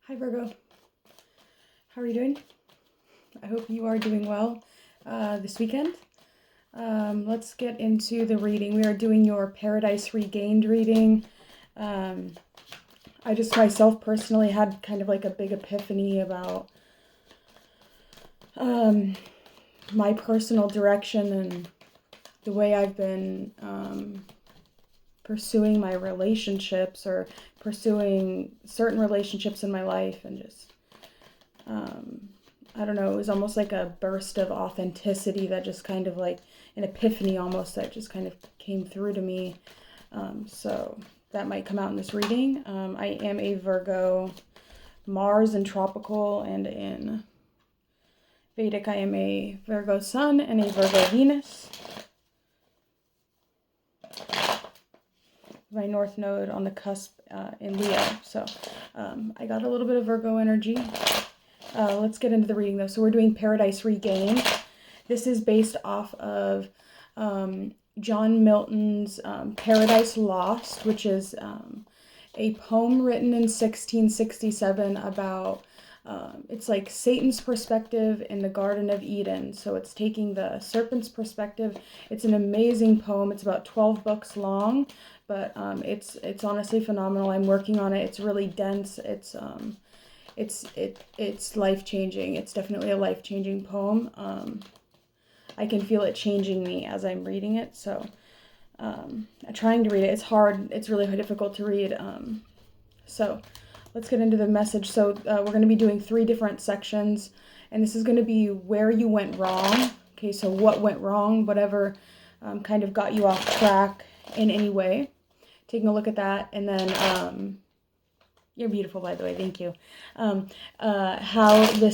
Hi Virgo, how are you doing? I hope you are doing well this weekend. Let's get into the reading. We are doing your Paradise Regained reading. I just myself personally had kind of like a big epiphany about my personal direction and the way I've been pursuing my relationships or pursuing certain relationships in my life, and just I don't know, it was almost like a burst of authenticity that just kind of like an epiphany almost that just kind of came through to me. So that might come out in this reading. I am a Virgo Mars in tropical, and in Vedic I am a Virgo Sun and a Virgo Venus. My North Node on the cusp in Leo. So I got a little bit of Virgo energy. Let's get into the reading though. So we're doing Paradise Regained. This is based off of John Milton's Paradise Lost, which is a poem written in 1667 about, it's like Satan's perspective in the Garden of Eden. So it's taking the serpent's perspective. It's an amazing poem. It's about 12 books long, but it's honestly phenomenal. I'm working on it. It's really dense. It's life-changing. It's definitely a life-changing poem. I can feel it changing me as I'm reading it. So I'm trying to read it. It's hard. It's really difficult to read. So let's get into the message. So we're going to be doing 3 different sections, and this is going to be where you went wrong. Okay, so what went wrong, whatever kind of got you off track in any way. Taking a look at that, and then you're beautiful, by the way. Thank you. How the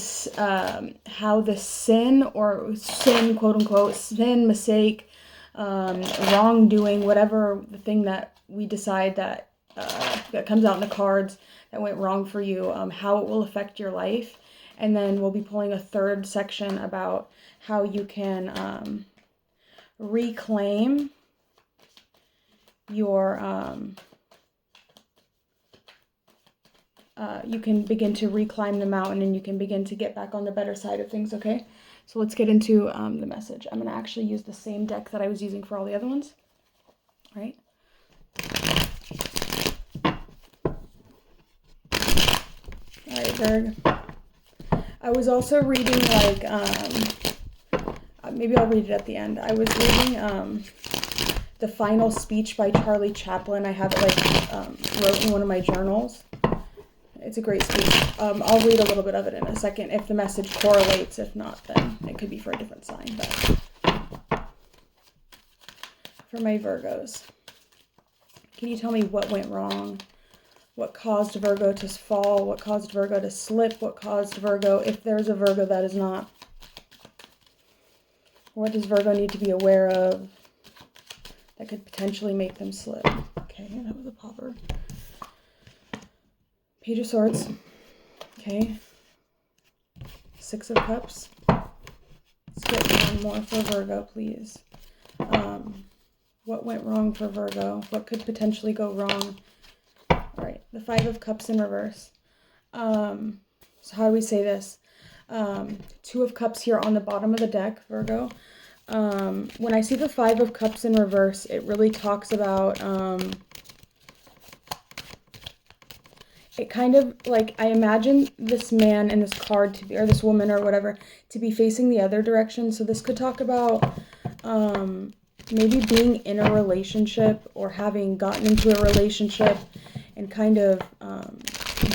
sin, quote unquote, sin, mistake, wrongdoing, whatever the thing that we decide that comes out in the cards that went wrong for you, how it will affect your life. And then we'll be pulling a 3rd section about how you can reclaim your you can begin to reclimb the mountain, and you can begin to get back on the better side of things, okay? So let's get into the message. I'm going to actually use the same deck that I was using for all the other ones, right? All right, Virg. I was also reading, like, maybe I'll read it at the end. I was reading The Final Speech by Charlie Chaplin. I have it, like, wrote in one of my journals. It's a great speech. I'll read a little bit of it in a second if the message correlates. If not, then it could be for a different sign. But for my Virgos, can you tell me what went wrong? What caused Virgo to fall? What caused Virgo to slip? What caused Virgo, if there's a Virgo that is not? What does Virgo need to be aware of that could potentially make them slip? Okay, that was a popper. Page of Swords. Okay. 6 of Cups. Let's get one more for Virgo, please. What went wrong for Virgo? What could potentially go wrong? All right. The 5 of Cups in reverse. So how do we say this? 2 of Cups here on the bottom of the deck, Virgo. When I see the 5 of Cups in reverse, it really talks about... it kind of, like, I imagine this man and this card to be, or this woman or whatever, to be facing the other direction. So this could talk about maybe being in a relationship or having gotten into a relationship and kind of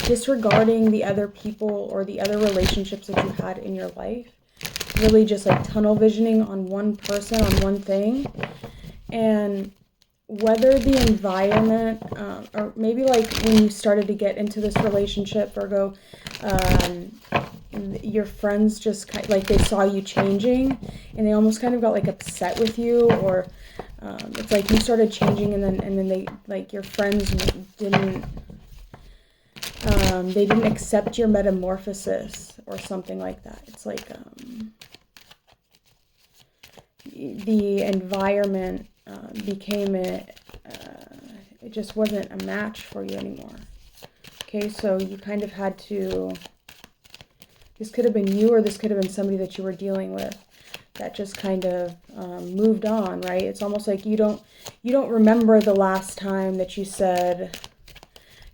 disregarding the other people or the other relationships that you had in your life. Really just like tunnel visioning on one person, on one thing. And whether the environment, or maybe like when you started to get into this relationship, Virgo, your friends just kind of, like, they saw you changing and they almost kind of got like upset with you, or it's like you started changing and then they, like, your friends didn't accept your metamorphosis or something like that. It's like the environment became it just wasn't a match for you anymore. Okay, so you kind of had to, this could have been you, or this could have been somebody that you were dealing with that just kind of moved on, right? It's almost like you don't remember the last time that you said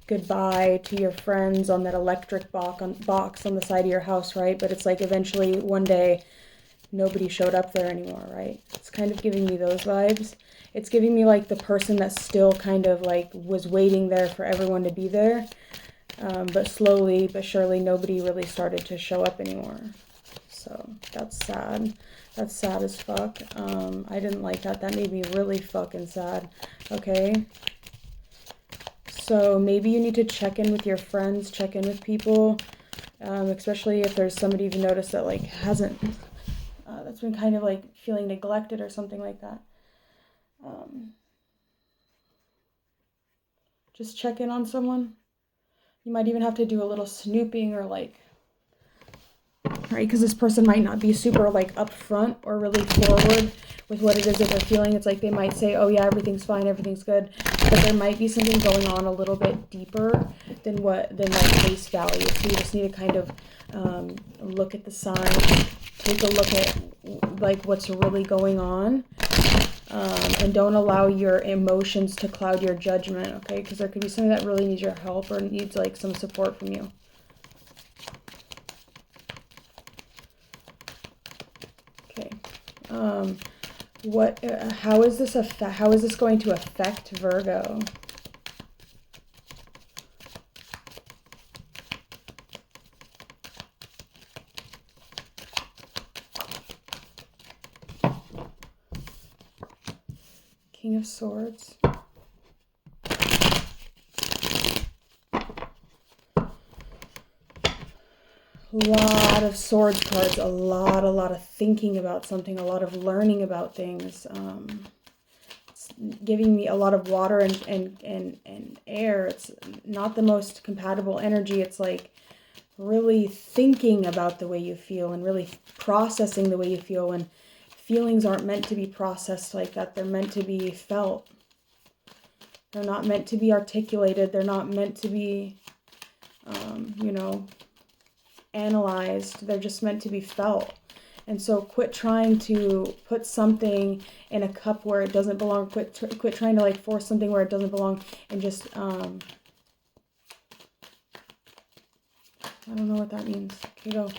goodbye to your friends on that electric box on the side of your house, right? But it's like eventually one day nobody showed up there anymore, right? It's kind of giving me those vibes. It's giving me like the person that still kind of like was waiting there for everyone to be there. But slowly but surely nobody really started to show up anymore. So that's sad. That's sad as fuck. I didn't like that. That made me really fucking sad. Okay. So maybe you need to check in with your friends, check in with people, especially if there's somebody you've noticed that like hasn't, that's been kind of like feeling neglected or something like that. Just check in on someone. You might even have to do a little snooping or like, right? Because this person might not be super like upfront or really forward with what it is that they're feeling. It's like they might say, oh yeah, everything's fine, everything's good. But there might be something going on a little bit deeper than like face value. So you just need to kind of look at the signs, take a look at like what's really going on. And don't allow your emotions to cloud your judgment, okay? Because there could be somebody that really needs your help or needs like some support from you. Okay. How is this going to affect Virgo? King of Swords. Lot of swords cards, a lot of thinking about something, a lot of learning about things. It's giving me a lot of water and air. It's not the most compatible energy. It's like really thinking about the way you feel and really processing the way you feel, when feelings aren't meant to be processed like that. They're meant to be felt. They're not meant to be articulated. They're not meant to be, analyzed. They're just meant to be felt. And so quit trying to put something in a cup where it doesn't belong. Quit trying to like force something where it doesn't belong, and just I don't know what that means. Okay, go.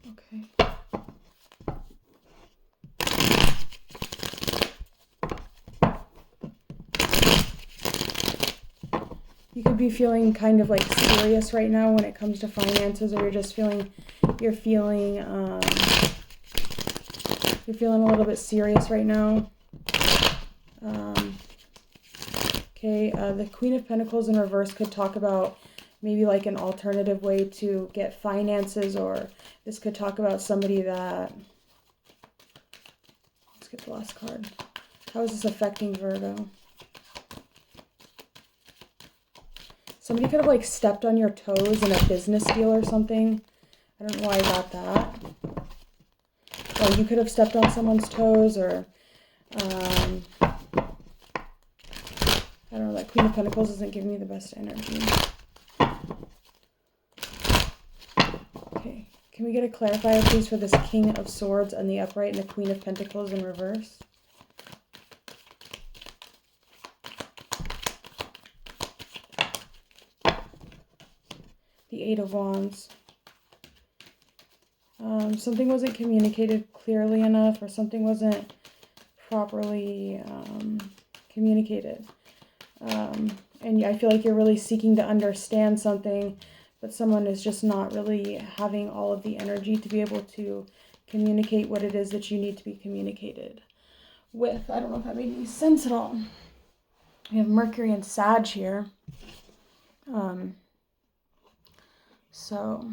Okay. You could be feeling kind of like serious right now when it comes to finances, or you're feeling a little bit serious right now. The Queen of Pentacles in reverse could talk about maybe like an alternative way to get finances, or this could talk about somebody that, let's get the last card. How is this affecting Virgo? Somebody could have like stepped on your toes in a business deal or something. I don't know why I got that. Or you could have stepped on someone's toes, or I don't know, that Queen of Pentacles isn't giving me the best energy. Okay, can we get a clarifier please for this King of Swords and the upright and the Queen of Pentacles in reverse? The Eight of Wands. Something wasn't communicated clearly enough, or something wasn't properly communicated. And I feel like you're really seeking to understand something, but someone is just not really having all of the energy to be able to communicate what it is that you need to be communicated with. I don't know if that made any sense at all. We have Mercury and Sag here. So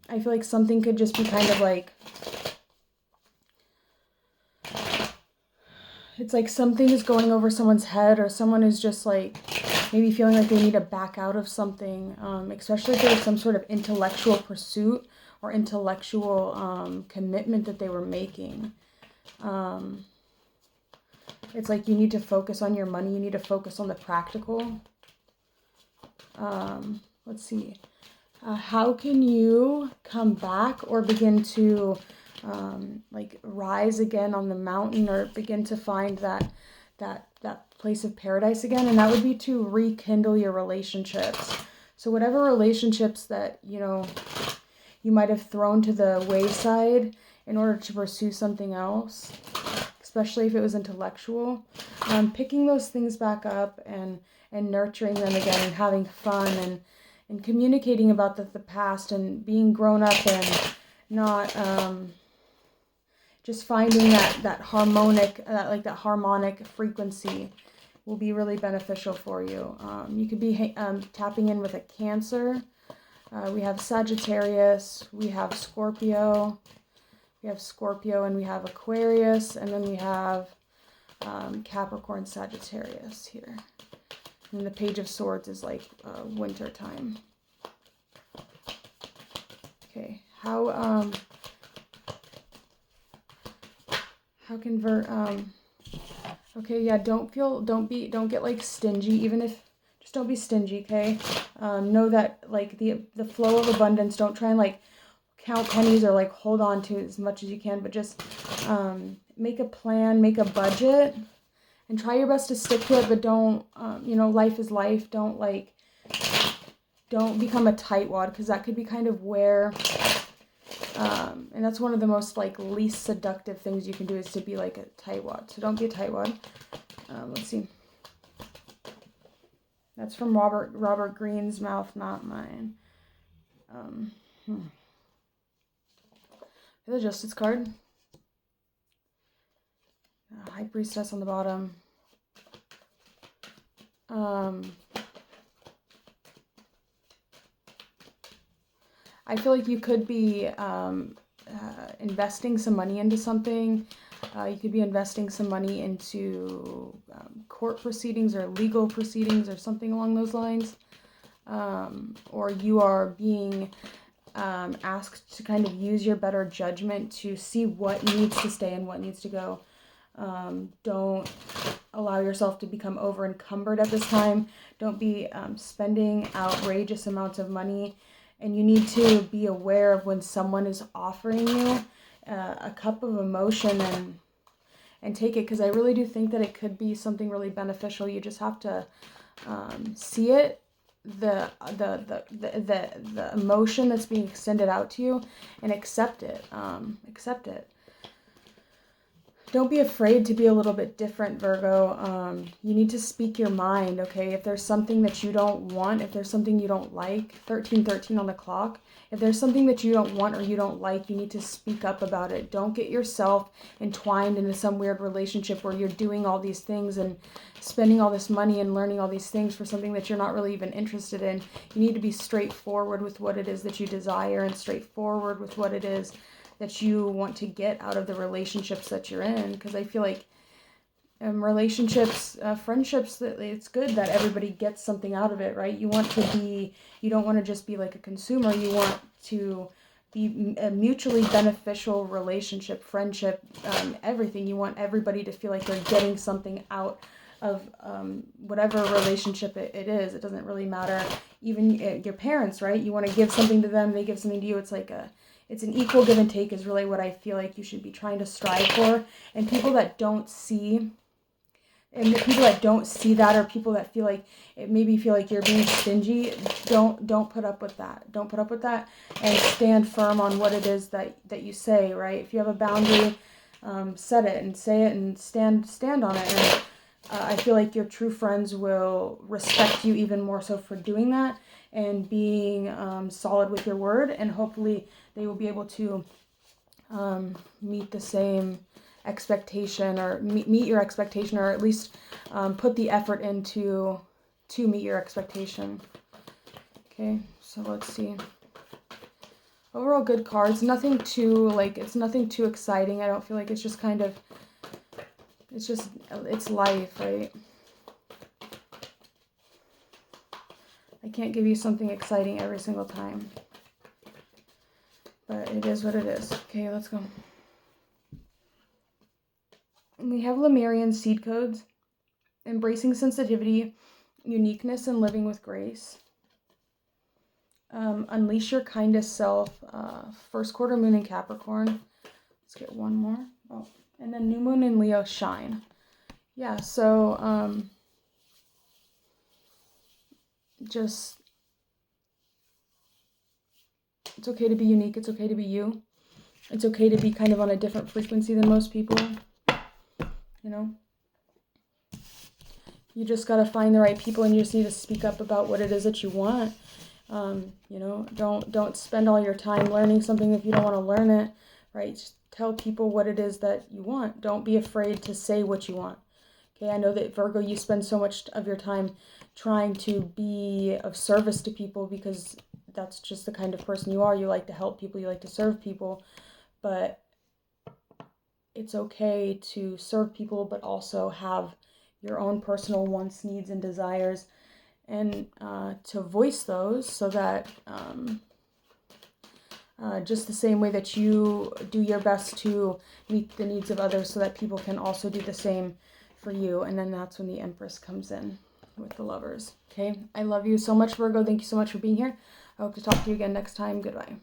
I feel like something could just be kind of like, it's like something is going over someone's head, or someone is just like maybe feeling like they need to back out of something, especially if there was some sort of intellectual pursuit or intellectual commitment that they were making. It's like you need to focus on your money. You need to focus on the practical. Let's see. How can you come back or begin to like rise again on the mountain, or begin to find that place of paradise again? And that would be to rekindle your relationships. So whatever relationships that, you know, you might have thrown to the wayside in order to pursue something else, especially if it was intellectual, picking those things back up and nurturing them again, and having fun, and communicating about the past, and being grown up, and not just finding that harmonic frequency will be really beneficial for you. You could be tapping in with a Cancer. We have Sagittarius, we have Scorpio, and we have Aquarius, and then we have Capricorn, Sagittarius here. And the Page of Swords is like winter time. Okay, how can okay, yeah, don't get like stingy, even if, just don't be stingy, okay? Know that like the flow of abundance, don't try and like count pennies or like hold on to as much as you can, but just make a plan, make a budget, and try your best to stick to it. But don't, you know, life is life. Don't become a tightwad, because that could be kind of where, and that's one of the most like least seductive things you can do, is to be like a tightwad. So don't be a tightwad. Let's see. That's from Robert Greene's mouth, not mine. The Justice card. High Priestess on the bottom. I feel like you could be investing some money into something. You could be investing some money into court proceedings or legal proceedings or something along those lines. Or you are being asked to kind of use your better judgment to see what needs to stay and what needs to go. Don't allow yourself to become over encumbered at this time. Don't be spending outrageous amounts of money. And you need to be aware of when someone is offering you a cup of emotion, and take it, because I really do think that it could be something really beneficial. You just have to see it, the emotion that's being extended out to you, and accept it. Don't be afraid to be a little bit different, Virgo. You need to speak your mind, okay? If there's something that you don't want, if there's something you don't like, 1313 on the clock, if there's something that you don't want or you don't like, you need to speak up about it. Don't get yourself entwined into some weird relationship where you're doing all these things and spending all this money and learning all these things for something that you're not really even interested in. You need to be straightforward with what it is that you desire, and straightforward with what it is that you want to get out of the relationships that you're in. Because I feel like relationships, friendships, that it's good that everybody gets something out of it, right? You don't want to just be like a consumer. You want to be a mutually beneficial relationship, friendship, everything. You want everybody to feel like they're getting something out of whatever relationship it is. It doesn't really matter. Even your parents, right? You want to give something to them, they give something to you. It's an equal give and take is really what I feel like you should be trying to strive for. And people that don't see that, or people that feel like you're being stingy, don't put up with that. Don't put up with that, and stand firm on what it is that you say, right? If you have a boundary, set it and say it and stand on it. And I feel like your true friends will respect you even more so for doing that and being solid with your word, and hopefully they will be able to meet the same expectation, or meet your expectation, or at least put the effort into to meet your expectation. Okay, so let's see. Overall good cards. Nothing too it's nothing too exciting. I don't feel like it's just kind of, it's life, right? I can't give you something exciting every single time. But it is what it is. Okay, let's go. And we have Lemurian seed codes. Embracing sensitivity, uniqueness, and living with grace. Unleash your kindest self. First quarter moon in Capricorn. Let's get one more. Oh, and then new moon in Leo, shine. Yeah, so just, it's okay to be unique. It's okay to be you. It's okay to be kind of on a different frequency than most people. You know? You just got to find the right people, and you just need to speak up about what it is that you want. You know, don't spend all your time learning something if you don't want to learn it, right? Just tell people what it is that you want. Don't be afraid to say what you want. Okay, I know that Virgo, you spend so much of your time trying to be of service to people because that's just the kind of person you are. You like to help people, you like to serve people, but it's okay to serve people, but also have your own personal wants, needs, and desires, and to voice those so that just the same way that you do your best to meet the needs of others so that people can also do the same for you. And then that's when the Empress comes in with the Lovers. Okay, I love you so much, Virgo. Thank you so much for being here. I hope to talk to you again next time. Goodbye.